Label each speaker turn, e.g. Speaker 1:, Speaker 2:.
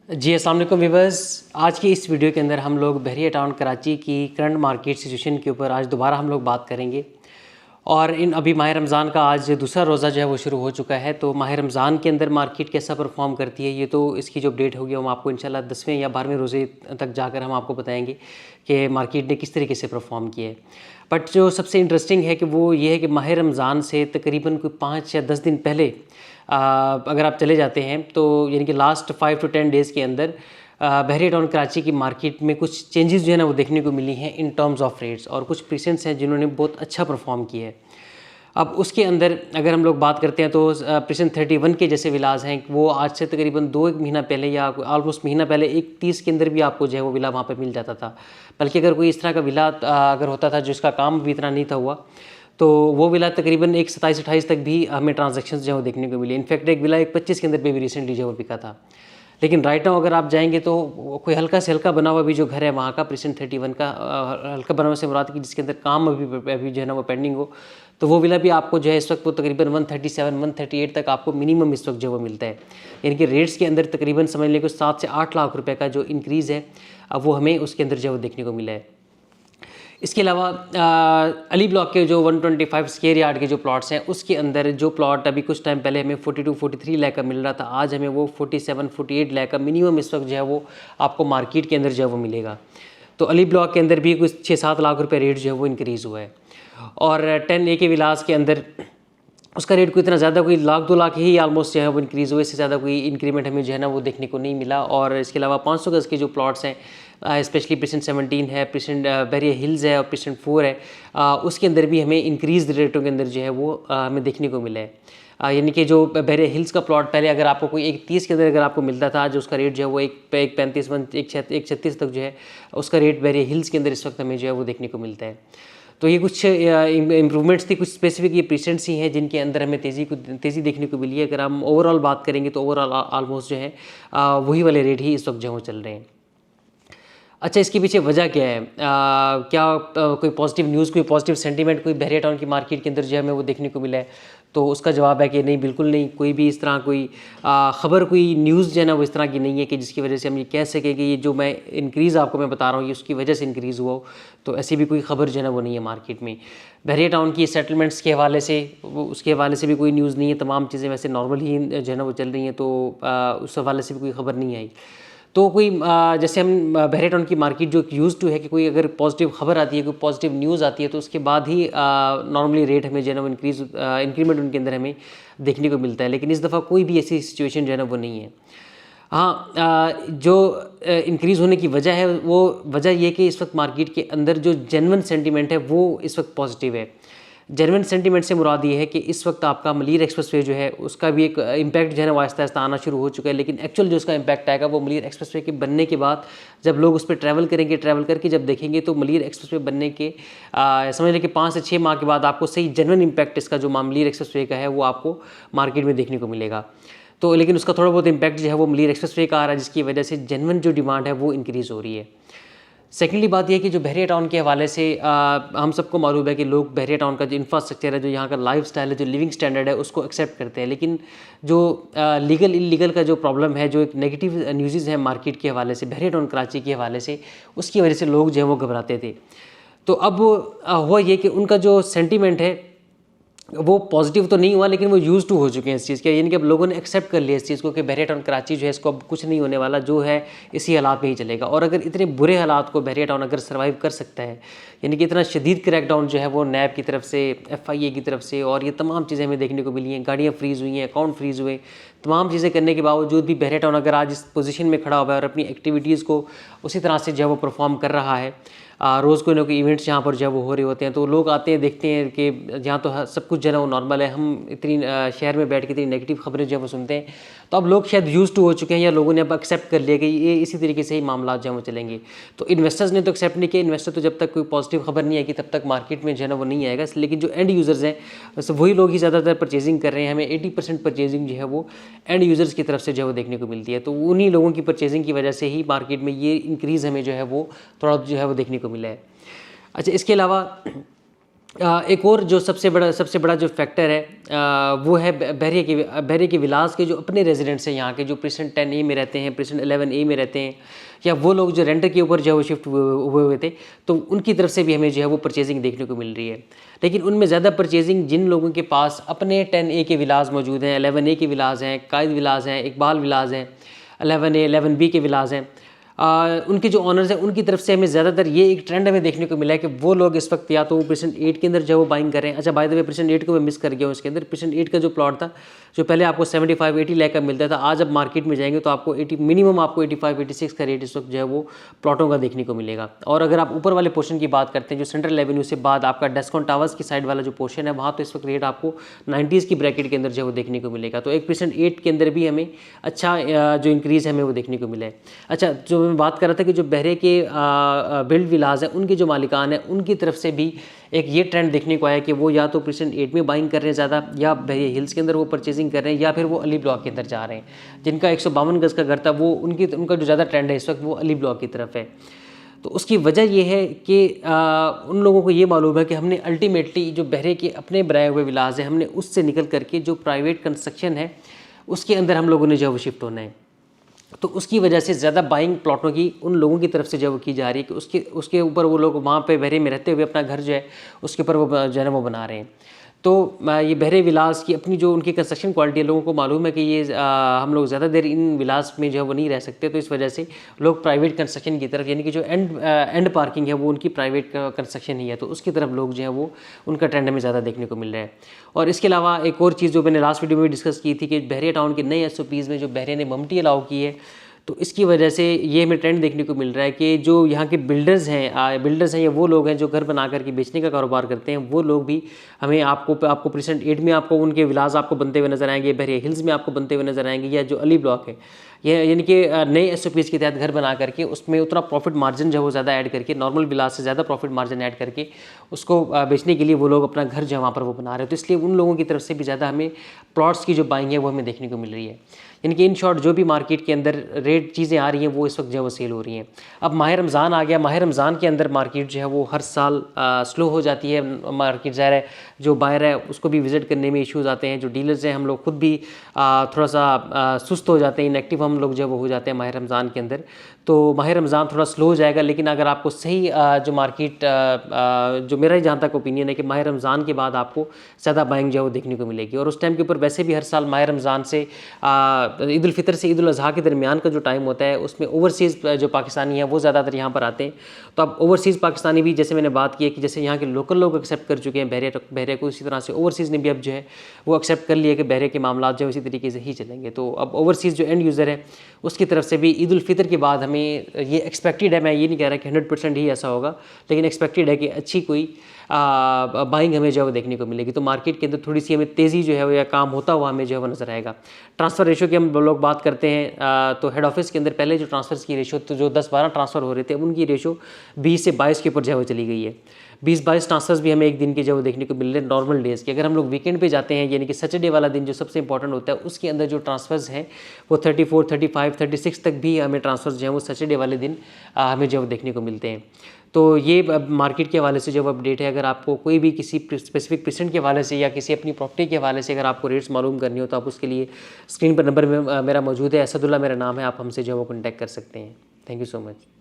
Speaker 1: जी अस्सलाम वालेकुम व्यूअर्स। आज की इस वीडियो के अंदर हम लोग बहरिया टाउन कराची की करंट मार्केट सिचुएशन के ऊपर आज दोबारा हम लोग बात करेंगे। और अभी माह रमज़ान का आज दूसरा रोज़ा जो है वो शुरू हो चुका है, तो माह रमज़ान के अंदर मार्केट कैसा परफॉर्म करती है ये तो इसकी जो अपडेट होगी हम आपको इंशाल्लाह 10वें या 12वें रोज़े तक जाकर हम आपको बताएंगे कि मार्केट ने किस तरीके से परफॉर्म किया है। बट जो सबसे इंटरेस्टिंग है कि वो ये है कि माह रमज़ान से तकरीबन कोई 5 या 10 दिन पहले अगर आप चले जाते हैं तो यानी कि लास्ट 5 to 10 डेज़ के अंदर बहरिया टाउन कराची की मार्केट में कुछ चेंजेस जो है ना वो देखने को मिली हैं इन टर्म्स ऑफ रेट्स, और कुछ प्रीसेंट्स हैं जिन्होंने बहुत अच्छा परफॉर्म किया है। अब उसके अंदर अगर हम लोग बात करते हैं तो प्रीसेंट 31 के जैसे विलाज हैं वो आज से तकरीबन 2 महीना पहले या ऑलमोस्ट महीना पहले 31 के अंदर भी आपको जो है वो विला वहाँ पर मिल जाता था। बल्कि अगर कोई इस तरह का विला अगर होता था जिसका काम भी इतना नहीं था हुआ तो वो विला तकरीबन एक 27-28 तक भी हमें ट्रांजैक्शंस जो है वो देखने को मिली। इनफैक्ट एक विला एक 25 के अंदर पे भी रिसेंटली जो है वो बिका था। लेकिन राइट नाउ अगर आप जाएंगे तो कोई हल्का से हल्का बना हुआ भी जो घर है वहाँ का प्रीसेंट 31 का हल्का बना हुआ से मुराद की जिसके अंदर काम अभी जो है ना वो पेंडिंग हो, तो वो विला भी आपको जो है इस वक्त वो तकरीबन 137-138 तक आपको मिनिमम इस वक्त जो वो मिलता है। यानी कि रेट्स के अंदर तकरीबन समझ लें कि 7 से 8 लाख रुपए का जो इंक्रीज़ है अब वो हमें उसके अंदर जो है वो देखने को मिला है। इसके अलावा अली ब्लॉक के जो 125 स्क्वायर यार्ड के जो प्लॉट्स हैं उसके अंदर जो प्लॉट अभी कुछ टाइम पहले हमें 42-43 लाख का मिल रहा था, आज हमें वो 47-48 लाख का मिनिमम इस वक्त जो है वो आपको मार्केट के अंदर जो है वो मिलेगा। तो अली ब्लॉक के अंदर भी कुछ 6-7 लाख रुपए रेट जो है वो इंक्रीज़ हुआ है। और 10A के विलास के अंदर उसका रेट कोई इतना ज़्यादा कोई 1-2 लाख ही ऑलमोस्ट जो है वो इंक्रीज़ हुए, इससे ज़्यादा कोई इंक्रीमेंट हमें जो है ना वो देखने को नहीं मिला। और इसके अलावा 500 गज़ के जो प्लॉट्स हैं स्पेशली प्रीसेंट 17 है, प्रीसेंट बहरिया हिल्स है और प्रीसेंट 4 है, उसके अंदर भी हमें इंक्रीज रेटों के अंदर जो है वो हमें देखने को मिला है। यानी कि जो बहरिया हिल्स का प्लॉट पहले अगर आपको कोई 1-30 के अंदर अगर आपको मिलता था, आज उसका रेट जो है वो 1-35-1-36 तक जो है उसका रेट बहरिया हिल्स के अंदर इस वक्त हमें जो है वो देखने को मिलता है। तो ये कुछ इम्प्रूवमेंट्स थी, कुछ स्पेसिफिक ये प्रीसेंट्स ही हैं जिनके अंदर हमें तेज़ी देखने को मिली है। अगर हम ओवरऑल बात करेंगे तो ओवरऑल ऑलमोस्ट जो है वही वाले रेट ही इस वक्त जो चल रहे हैं। अच्छा, इसके पीछे वजह क्या है? क्या कोई पॉजिटिव न्यूज़, कोई पॉजिटिव सेंटीमेंट कोई बहरिया टाउन की मार्केट के अंदर जो है हमें वो देखने को मिला है? तो उसका जवाब है कि नहीं, बिल्कुल नहीं। कोई भी इस तरह कोई ख़बर, कोई न्यूज़ जो है ना वो इस तरह की नहीं है कि जिसकी वजह से हम ये कह सकें कि ये जो मैं इंक्रीज़ आपको मैं बता रहा हूँ ये उसकी वजह से इंक्रीज़ हुआ हो। तो ऐसी भी कोई ख़बर जो है ना वो नहीं है मार्केट में। बहरिया टाउन की सेटलमेंट्स के हवाले से उसके हवाले से भी कोई न्यूज़ नहीं है। तमाम चीज़ें वैसे नॉर्मल ही जो है ना वो चल रही हैं, तो उस हवाले से भी कोई ख़बर नहीं आई। तो कोई जैसे हम बहरिया टाउन की मार्केट जो यूज़ टू है कि कोई अगर पॉजिटिव खबर आती है, कोई पॉजिटिव न्यूज़ आती है तो उसके बाद ही नॉर्मली रेट हमें जो है ना वो इंक्रीमेंट उनके अंदर हमें देखने को मिलता है। लेकिन इस दफ़ा कोई भी ऐसी सिचुएशन जो है ना वो नहीं है। हाँ, जो इंक्रीज़ होने की वजह है वो वजह ये कि इस वक्त मार्केट के अंदर जो जेन्युइन सेंटीमेंट है वो इस वक्त पॉजिटिव है। जेन्युइन सेंटीमेंट से मुराद ये है कि इस वक्त आपका मलीर एक्सप्रेसवे जो है उसका भी एक इम्पैक्ट जो है ना वो आहिस्ता आहिस्ता आना शुरू हो चुका है। लेकिन एक्चुअल जो उसका इम्पैक्ट आएगा वो मलीर एक्सप्रेसवे के बनने के बाद, जब लोग उस पर ट्रैवल करेंगे, ट्रैवल करके जब देखेंगे तो मलीर एक्सप्रेसवे बनने के समझ लें कि 5 से 6 माह के बाद आपको सही जेन्युइन इम्पैक्ट इसका जो मलीर एक्सप्रेसवे का है वो आपको मार्केट में देखने को मिलेगा। तो लेकिन उसका थोड़ा बहुत इम्पैक्ट जो है वो मलीर एक्सप्रेसवे का आ रहा है, जिसकी वजह से जेन्युइन जो डिमांड है वो इंक्रीज़ हो रही है। सेकेंडली बात यह है कि जो बहरिया टाउन के हवाले से हम सबको मालूम है कि लोग बहरिया टाउन का जो इंफ्रास्ट्रक्चर है, जो यहाँ का लाइफ स्टाइल है, जो लिविंग स्टैंडर्ड है उसको एक्सेप्ट करते हैं। लेकिन जो लीगल इलीगल का जो प्रॉब्लम है, जो एक नेगेटिव न्यूज़ है मार्केट के हवाले से, बहरिया टाउन कराची के हवाले से, उसकी वजह से लोग जो है वो घबराते थे। तो अब हुआ ये कि उनका जो सेंटीमेंट है वो पॉजिटिव तो नहीं हुआ, लेकिन वो यूज़ टू हो चुके हैं इस चीज़ के। यानी कि अब लोगों ने एक्सेप्ट कर लिया इस चीज़ को कि बहरिया टाउन कराची जो है इसको अब कुछ नहीं होने वाला, जो है इसी हालात में ही चलेगा। और अगर इतने बुरे हालात को बहरिया टाउन अगर सर्वाइव कर सकता है, यानी कि इतना शदीद क्रैकडाउन जो है वो नैब की तरफ से, FIA की तरफ से, और ये तमाम चीज़ें हमें देखने को मिली हैं, गाड़ियाँ फ्रीज़ हुई हैं, अकाउंट फ्रीज़ हुए, तमाम चीज़ें करने के बावजूद भी बहरिया टाउन अगर आज इस पोजीशन में खड़ा हुआ है और अपनी एक्टिविटीज़ को उसी तरह से जो है वो परफॉर्म कर रहा है, रोज़ कोई ना कोई इवेंट्स जहाँ पर जो है वो हो रहे होते हैं, तो लोग आते हैं, देखते हैं कि जहाँ तो सब कुछ जो है वो नॉर्मल है, हम इतनी शहर में बैठ के इतनी नेगेटिव खबरें जो है वो सुनते हैं। तो अब लोग शायद यूज़ टू हो चुके हैं या लोगों ने अब एक्सेप्ट कर लिया कि ये इसी तरीके से ही मामला जो है वो चलेंगे। तो इन्वेस्टर्स ने तो एक्सेप्ट नहीं किया। इन्वेस्टर तो जब तक कोई पॉजिटिव खबर नहीं आएगी तब तक मार्केट में जो है ना वो नहीं आएगा। लेकिन जो एंड यूज़र्स हैं बस वही लोग ही ज़्यादातर परचेजिंग कर रहे हैं। हमें 80% परचेजिंग जो है वो एंड यूज़र्स की तरफ से जो है वो देखने को मिलती है। तो उन्हीं लोगों की परचेजिंग की वजह से ही मार्केट में ये इंक्रीज़ हमें जो है वो थोड़ा जो है वो देखने को मिला है। अच्छा, इसके अलावा एक और जो सबसे बड़ा जो फैक्टर है वो है बहरिया के विलास के जो अपने रेजिडेंट्स हैं यहाँ के, जो प्रेसिडेंट 10A में रहते हैं, प्रेसिडेंट 11A में रहते हैं, या वो लोग जो रेंटर के ऊपर जो है वो शिफ्ट हुए हुए थे, तो उनकी तरफ से भी हमें जो है वो परचेजिंग देखने को मिल रही है। लेकिन उनमें ज़्यादा परचेजिंग जिन लोगों के पास अपने 10A के विलास मौजूद हैं, 11A के विलास हैं, कायद विलास हैं, इकबाल विलास हैं, 11A 11B के विलास हैं, उनके जो ऑनर्स हैं उनकी तरफ से हमें ज़्यादातर ये एक ट्रेंड हमें देखने को मिला है कि वो लोग इस वक्त या तो वो प्रेसिडेंट 8 के अंदर जो है वो बाइंग कर रहे हैं। अच्छा, बाय द वे प्रेसिडेंट 8 को मैं मिस कर गया हूँ। इसके अंदर प्रेसिडेंट 8 का जो प्लॉट था, जो पहले आपको 75-80 लाख का मिलता था, आज अब मार्केट में जाएंगे तो आपको 80 मिनिमम आपको 85-86 का रेट इस वक्त जो है वो प्लॉटों का देखने को मिलेगा। और अगर आप ऊपर वाले पोर्शन की बात करते हैं, जो सेंट्रल एवेन्यू से बाद आपका डेस्कॉन टावर्स की साइड वाला जो पोर्शन है, वहाँ तो इस वक्त रेट आपको 90s की ब्रैकेट के अंदर जो है वो देखने को मिलेगा। तो एक प्रेसिडेंट 8 के अंदर भी हमें अच्छा जो इंक्रीज़ हमें वो देखने को मिला है। अच्छा, जो मैं बात कर रहा था कि जो बहरे के बिल्ड विलास हैं उनके जो मालिकान हैं उनकी तरफ से भी एक ये ट्रेंड देखने को आया कि वो या तो प्रेसिडेंट 8 में बाइंग कर रहे हैं ज़्यादा, या बहरिया हिल्स के अंदर वो परचेजिंग कर रहे हैं, या फिर वो अली ब्लॉक के अंदर जा रहे हैं। जिनका 152 गज़ का घर था वो उनका जो ज़्यादा ट्रेंड है इस वक्त वो अली ब्लॉक की तरफ है। तो उसकी वजह ये है कि उन लोगों को ये मालूम है कि हमने अल्टीमेटली जो बहरे के अपने बनाए हुए विलास हैं, हमने उससे निकल करके जो प्राइवेट कंस्ट्रक्शन है उसके अंदर हम लोगों ने जो वो शिफ्ट होना है। तो उसकी वजह से ज़्यादा बाइंग प्लॉटों की उन लोगों की तरफ से जो वो की जा रही है कि उसके ऊपर वो लोग वहाँ पे बहरे में रहते हुए अपना घर जो है उसके ऊपर वो जो है ना वो बना रहे हैं। तो ये बहरे विलास की अपनी जो उनकी कंस्ट्रक्शन क्वालिटी है, लोगों को मालूम है कि ये हम लोग ज़्यादा देर इन विलास में जो है वो नहीं रह सकते, तो इस वजह से लोग प्राइवेट कंस्ट्रक्शन की तरफ, यानी कि जो एंड पार्किंग है वो उनकी प्राइवेट कंस्ट्रक्शन ही है, तो उसकी तरफ लोग जो है वो उनका ट्रेंड हमें ज़्यादा देखने को मिल रहा है। और इसके अलावा एक और चीज़ जो मैंने लास्ट वीडियो में डिस्कस की थी कि बहरिया टाउन के नए SOPs में जो बहरिया ने ममटी अलाउ की है, तो इसकी वजह से ये हमें ट्रेंड देखने को मिल रहा है कि जो यहाँ के बिल्डर्स हैं या वो लोग हैं जो घर बना करके बेचने का कारोबार करते हैं, वो लोग भी हमें आपको प्रेसिडेंट 8 में आपको उनके विलास आपको बनते हुए नजर आएंगे, बहरिया हिल्स में आपको बनते हुए नजर आएंगे, या जो अली ब्लॉक है, ये यानी कि नए SOPs के तहत घर बना करके उसमें उतना प्रॉफिट मार्जिन जो है वो ज़्यादा ऐड करके, नॉर्मल विलास से ज़्यादा प्रॉफिट मार्जिन ऐड करके उसको बेचने के लिए वो लोग अपना घर जो है वहाँ पर वो बना रहे हैं। तो इसलिए उन लोगों की तरफ से भी ज़्यादा हमें प्लॉट्स की जो बाइंग है वो हमें देखने को मिल रही है। यानी कि इन शॉर्ट जो भी मार्केट के अंदर रेट चीज़ें आ रही हैं वो इस वक्त जो है वो सेल हो रही हैं। अब माह रमज़ान आ गया, माह रमज़ान के अंदर मार्केट जो है वो हर साल स्लो हो जाती है मार्केट। ज़ाहिर है जो बायर है उसको भी विज़िट करने में इश्यूज़ आते हैं, जो डीलर्स हैं हम लोग खुद भी थोड़ा सा सुस्त हो जाते हैं, इनएक्टिव हम लोग जो वो हो जाते हैं माह रमज़ान के अंदर। तो माह रमज़ान थोड़ा स्लो हो जाएगा, लेकिन अगर आपको सही जो मार्केट जो मेरा ही जहाँ तक ओपिनियन है कि माह रमज़ान के बाद आपको ज़्यादा बाइंग जो है वो देखने को मिलेगी। और उस टाइम के ऊपर वैसे भी हर साल माह रमज़ान से ईद उल फितर से ईद उल अज़हा के दरमियान का जो टाइम होता है उसमें ओवरसीज़ जो पाकिस्तानी हैं वो ज़्यादातर यहाँ पर आते हैं। तो अब ओवरसीज़ पाकिस्तानी भी, जैसे मैंने बात की है कि जैसे यहाँ के लोकल लोग एक्सेप्ट कर चुके हैं बहरे को, इसी तरह से ओवरसीज़ ने भी अब जो है वो एक्सेप्ट कर लिया कि बहरे के मामला जो है इसी तरीके से ही चलेंगे। तो अब ओवरसीज़ जो एंड यूज़र है उसकी तरफ से भी ईद उल फितर के बाद हमें ये एक्सपेक्टेड है, मैं ये नहीं कह रहा कि 100% ही ऐसा होगा, लेकिन एक्सपेक्टेड है कि अच्छी कोई बाइंग हमें जो है वो देखने को मिलेगी। तो मार्केट के अंदर थोड़ी सी हमें तेज़ी जो है वो या काम होता हुआ हमें जो है वो नज़र आएगा। ट्रांसफ़र रेशो की हम लोग बात करते हैं तो हेड ऑफिस के अंदर पहले जो ट्रांसफ़र्स की रेशो तो जो 10-12 ट्रांसफ़र हो रहे थे, उनकी रेशो 20 से 22 के ऊपर जो है वो चली गई है। 20-22 ट्रांसफर्स भी हमें एक दिन के जो देखने को मिल रहे हैं नॉर्मल डेज़ के। अगर हम लोग वीकेंड पे जाते हैं, यानी कि सैटरडे वाला दिन जो सबसे इंपॉर्टेंट होता है, उसके अंदर जो ट्रांसफर्स हैं वो 34, 35, 36 तक भी हमें ट्रांसफर्स जो हैं वो सैटरडे वाले दिन हमें जो देखने को मिलते हैं। तो ये मार्केट के हवाले से जो अपडेट है, अगर आपको कोई भी किसी स्पेसिफिक पेशेंट के हवाले से या किसी अपनी प्रॉपर्टी के हवाले से अगर आपको रेट्स मालूम करनी हो तो आप उसके लिए स्क्रीन पर नंबर में मेरा मौजूद है, असदुल्ला मेरा नाम है, आप हमसे जो है वो कॉन्टैक्ट कर सकते हैं। Thank you so much.